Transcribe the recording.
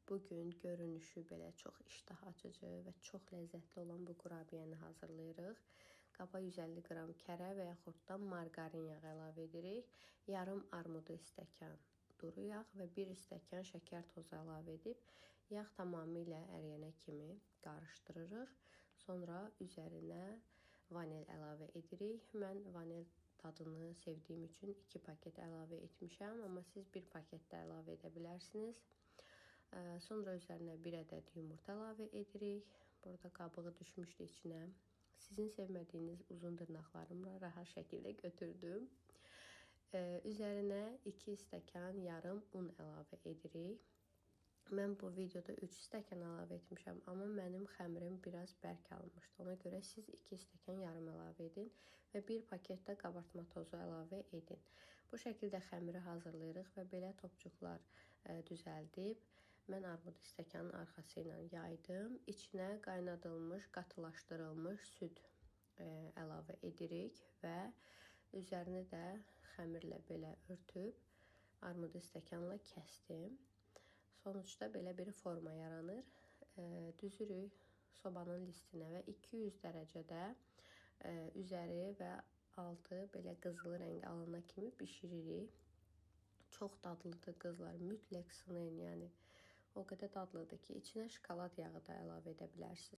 Bugün görünüşü belə çox iştah açıcı və çox ləzzətli olan bu qurabiyəni hazırlayırıq. Qaba 150 qram kərə və yaxud da margarin yağı əlavə edirik. Yarım armudu stəkan duru yağ və 1 stəkan şəkər tozu əlavə edib yağ tamamilə əriyənə kimi qarışdırırıq. Sonra üzərinə vanil əlavə edirik. Mən vanil dadını sevdiyim üçün 2 paket əlavə etmişəm, amma siz 1 paket də əlavə edə bilərsiniz. Sonra üzərinə 1 ədəd yumurta əlavə edirik. Burada qabığı düşmüşdü içinə. Sizin sevmədiyiniz uzun dırnaqlarımla rahat şəkildə götürdüm. Üzərinə 2 stəkan yarım un əlavə edirik. Mən bu videoda 3 stəkan əlavə etmişəm, amma mənim xəmirim biraz bərk alınmışdı. Ona görə siz 2 stəkan yarım əlavə edin və 1 paket də qabartma tozu əlavə edin. Bu şəkildə xəmiri hazırlayırıq və belə topçuqlar düzəldib mən armud stəkanın arxası ilə yaydım. İçinə qaynadılmış, qatılaşdırılmış süd əlavə edirik və üzərini də xəmirlə belə örtüb armud stəkanla kəsdim. Sonuçda belə bir forma yaranır. Düzürük sobanın listinə və 200 dərəcədə üzəri və altı belə qızılı rəng alana kimi bişiririk. Çox dadlıdır qızlar, mütləq sınayın, yəni o qədər dadlıdır ki, içinə şokolad yağı da əlavə edə bilərsiniz.